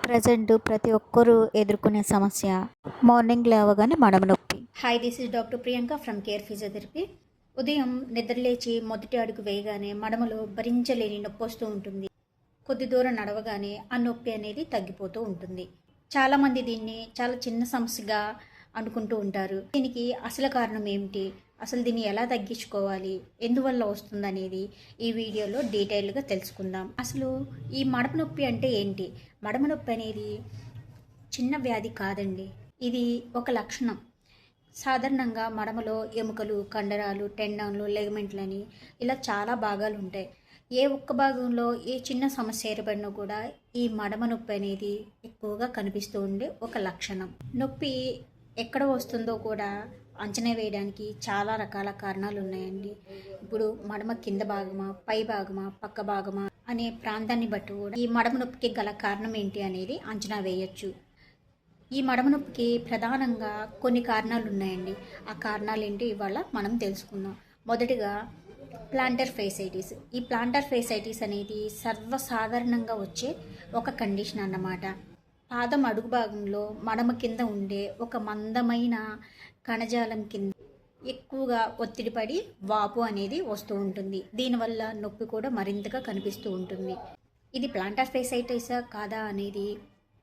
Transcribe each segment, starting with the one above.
Present ప్రతి ఒక్కరూ ఎదుర్కొనే సమస్య మార్నింగ్ లేవగానే మడమ నొప్పి. Hi, this is doctor Priyanka from care physiotherapy. ఉదయం నిద్రలేచి మొదటి అడుగు వేయగానే మడమలో భరించలేని నొప్పి వస్తూ ఉంటుంది. కొద్ది దూరం నడవగానే ఆ నొప్పి అనేది తగ్గిపోతూ ఉంటుంది. చాలామంది దీన్ని చాలా చిన్న సమస్యగా అనుకుంటూ ఉంటారు. దీనికి అసలు కారణం ఏమిటి, అసలు దీన్ని ఎలా తగ్గించుకోవాలి, ఎందువల్ల వస్తుంది అనేది ఈ వీడియోలో డీటెయిల్గా తెలుసుకుందాం. అసలు ఈ మడమ నొప్పి అంటే ఏంటి? మడమ నొప్పి అనేది చిన్న వ్యాధి కాదండి, ఇది ఒక లక్షణం. సాధారణంగా మడమలో ఎముకలు, కండరాలు, టెండాన్లు, లెగమెంట్లని ఇలా చాలా భాగాలు ఉంటాయి. ఏ ఒక్క భాగంలో ఏ చిన్న సమస్య ఏర్పడినా కూడా ఈ మడమ నొప్పి అనేది ఎక్కువగా కనిపిస్తూ ఉండే ఒక లక్షణం. నొప్పి ఎక్కడ వస్తుందో కూడా అంచనా వేయడానికి చాలా రకాల కారణాలు ఉన్నాయండి. ఇప్పుడు మడమ కింద భాగమా, పై భాగమా, పక్క భాగమా అనే ప్రాంతాన్ని బట్టి కూడా ఈ మడమ నొప్పికి గల కారణం ఏంటి అనేది అంచనా వేయచ్చు. ఈ మడమ నొప్పికి ప్రధానంగా కొన్ని కారణాలు ఉన్నాయండి. ఆ కారణాలు ఏంటి ఇవాళ మనం తెలుసుకుందాం. మొదటిగా ప్లాంటర్ ఫేసైటిస్. ఈ ప్లాంటర్ ఫేసైటిస్ అనేది సర్వసాధారణంగా వచ్చే ఒక కండిషన్ అన్నమాట. పాదం అడుగు భాగంలో మడమ కింద ఉండే ఒక మందమైన కణజాలం కింద ఎక్కువగా ఒత్తిడి పడి వాపు అనేది వస్తూ ఉంటుంది. దీనివల్ల నొప్పి కూడా మరింతగా కనిపిస్తూ ఉంటుంది. ఇది ప్లాంటర్ ఫేసైటిసా కాదా అనేది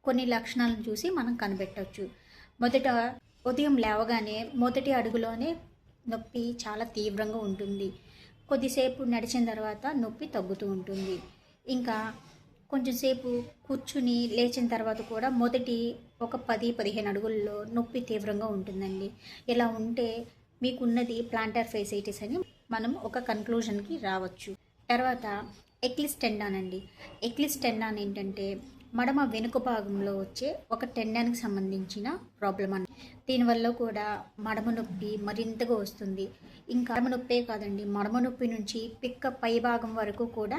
కొన్ని లక్షణాలను చూసి మనం కనిపెట్టవచ్చు. మొదట ఉదయం లేవగానే మొదటి అడుగులోనే నొప్పి చాలా తీవ్రంగా ఉంటుంది. కొద్దిసేపు నడిచిన తర్వాత నొప్పి తగ్గుతూ ఉంటుంది. ఇంకా కొంచెంసేపు కూర్చుని లేచిన తర్వాత కూడా మొదటి ఒక 10-15 అడుగుల్లో నొప్పి తీవ్రంగా ఉంటుందండి. ఇలా ఉంటే మీకున్నది ప్లాంటర్ ఫేసైటిస్ అని మనం ఒక కన్క్లూజన్కి రావచ్చు. తర్వాత ఎక్లిస్ టెండాన్ అండి. ఎక్లిస్ టెండాన్ ఏంటంటే మడమ వెనుక భాగంలో వచ్చే ఒక టెండాన్కి సంబంధించిన ప్రాబ్లం అని. దీనివల్ల కూడా మడమ నొప్పి మరింతగా వస్తుంది. ఇంకా మడమ నొప్పే కాదండి, మడమ నొప్పి నుంచి పిక్క పై భాగం వరకు కూడా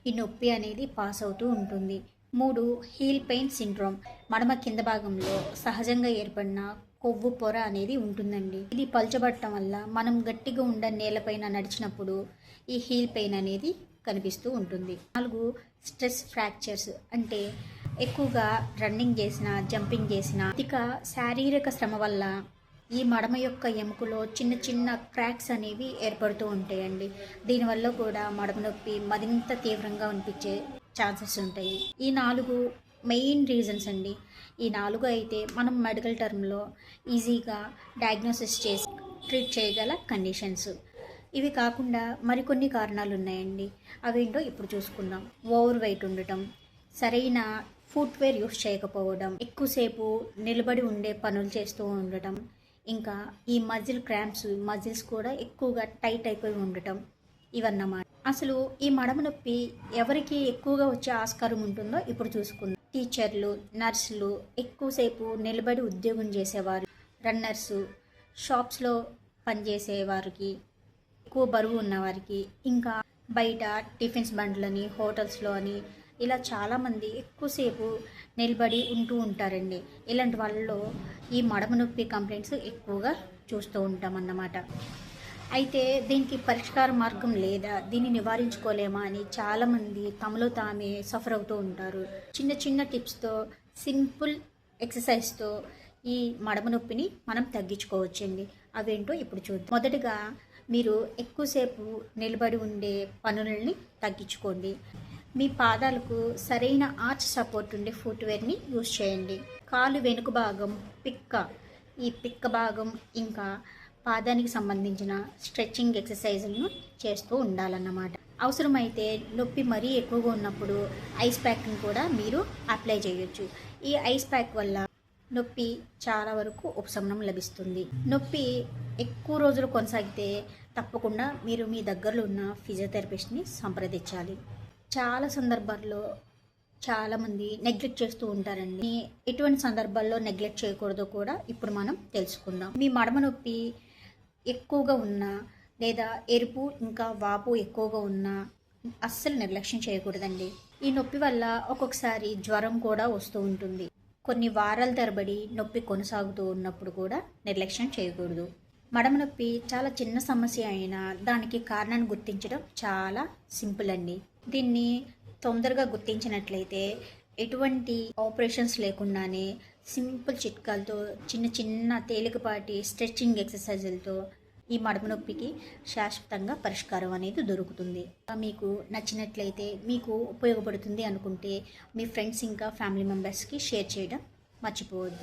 ఈ నొప్పి అనేది పాస్ అవుతూ ఉంటుంది. 3, హీల్ పెయిన్ సిండ్రోమ్. మడమ కింద భాగంలో సహజంగా ఏర్పడిన కొవ్వు పొర అనేది ఉంటుందండి. ఇది పల్చబడటం వల్ల మనం గట్టిగా ఉండ నేలపైన నడిచినప్పుడు ఈ హీల్ పెయిన్ అనేది కనిపిస్తూ ఉంటుంది. 4, స్ట్రెస్ ఫ్రాక్చర్స్. అంటే ఎక్కువగా రన్నింగ్ చేసిన, జంపింగ్ చేసిన అధిక శారీరక శ్రమ వల్ల ఈ మడమ యొక్క ఎముకలో చిన్న చిన్న క్రాక్స్ అనేవి ఏర్పడుతూ ఉంటాయండి. దీనివల్ల కూడా మడమ నొప్పి మరింత తీవ్రంగా అనిపించే ఛాన్సెస్ ఉంటాయి. ఈ 4 మెయిన్ రీజన్స్ అండి. ఈ 4 అయితే మనం మెడికల్ టర్మ్లో ఈజీగా డయాగ్నోసిస్ చేసి ట్రీట్ చేయగల కండిషన్స్. ఇవి కాకుండా మరికొన్ని కారణాలు ఉన్నాయండి. అవేంటో ఇప్పుడు చూసుకుందాం. ఓవర్ వెయిట్ ఉండటం, సరైన ఫుట్వేర్ యూస్ చేయకపోవడం, ఎక్కువసేపు నిలబడి ఉండే పనులు చేస్తూ ఉండటం, ఇంకా ఈ మజిల్ క్రాంప్స్, మజిల్స్ కూడా ఎక్కువగా టైట్ అయిపోయి ఉండటం, ఇవన్నమాట. అసలు ఈ మడమ నొప్పి ఎవరికి ఎక్కువగా వచ్చే ఆస్కారం ఉంటుందో ఇప్పుడు చూసుకుందాం. టీచర్లు, నర్సులు, ఎక్కువసేపు నిలబడి ఉద్యోగం చేసేవారు, రన్నర్సు, షాప్స్లో పనిచేసే వారికి, ఎక్కువ బరువు ఉన్నవారికి, ఇంకా బయట టిఫిన్స్ బండ్లని, హోటల్స్లో అని ఇలా చాలామంది ఎక్కువసేపు నిలబడి ఉంటూ ఉంటారండి. ఇలాంటి వాళ్ళలో ఈ మడమ నొప్పి కంప్లైంట్స్ ఎక్కువగా చూస్తూ ఉంటామన్నమాట. అయితే దీనికి పరిష్కార మార్గం లేదా, దీన్ని నివారించుకోలేమా అని చాలామంది తమలో తామే సఫర్ అవుతూ ఉంటారు. చిన్న చిన్న టిప్స్తో, సింపుల్ ఎక్సర్సైజ్తో ఈ మడమ నొప్పిని మనం తగ్గించుకోవచ్చండి. అవేంటో ఇప్పుడు చూద్దాం. మొదటగా మీరు ఎక్కువసేపు నిలబడి ఉండే పనులని తగ్గించుకోండి. మీ పాదాలకు సరైన ఆర్చ్ సపోర్ట్ ఉండే ఫుట్వేర్ని యూజ్ చేయండి. కాలు వెనుక భాగం, ఈ పిక్క భాగం, ఇంకా పాదానికి సంబంధించిన స్ట్రెచ్చింగ్ ఎక్సర్సైజులను చేస్తూ ఉండాలన్నమాట. అవసరమైతే నొప్పి మరీ ఎక్కువగా ఉన్నప్పుడు ఐస్ ప్యాక్ని కూడా మీరు అప్లై చేయొచ్చు. ఈ ఐస్ ప్యాక్ వల్ల నొప్పి చాలా వరకు ఉపశమనం లభిస్తుంది. నొప్పి ఎక్కువ రోజులు కొనసాగితే తప్పకుండా మీరు మీ దగ్గరలో ఉన్న ఫిజియోథెరపిస్ట్ని సంప్రదించాలి. చాలా సందర్భాల్లో చాలామంది నెగ్లెక్ట్ చేస్తూ ఉంటారండి. ఎటువంటి సందర్భాల్లో నెగ్లెక్ట్ చేయకూడదో కూడా ఇప్పుడు మనం తెలుసుకుందాం. మీ మడమ నొప్పి ఎక్కువగా ఉన్నా లేదా ఎరుపు ఇంకా వాపు ఎక్కువగా ఉన్నా అస్సలు నిర్లక్ష్యం చేయకూడదండి. ఈ నొప్పి వల్ల ఒక్కొక్కసారి జ్వరం కూడా వస్తూ ఉంటుంది. కొన్ని వారాల తరబడి నొప్పి కొనసాగుతూ ఉన్నప్పుడు కూడా నిర్లక్ష్యం చేయకూడదు. మడమ నొప్పి చాలా చిన్న సమస్య అయినా దానికి కారణాన్ని గుర్తించడం చాలా సింపుల్ అండి. దీన్ని తొందరగా గుర్తించినట్లయితే ఎటువంటి ఆపరేషన్స్ లేకుండానే సింపుల్ చిట్కాలతో చిన్న చిన్న తేలికపాటి స్ట్రెచ్చింగ్ ఎక్సర్సైజులతో ఈ మడమ నొప్పికి శాశ్వతంగా పరిష్కారం అనేది దొరుకుతుంది. మీకు నచ్చినట్లయితే, మీకు ఉపయోగపడుతుంది అనుకుంటే మీ ఫ్రెండ్స్ ఇంకా ఫ్యామిలీ మెంబర్స్కి షేర్ చేయడం మర్చిపోవద్దు.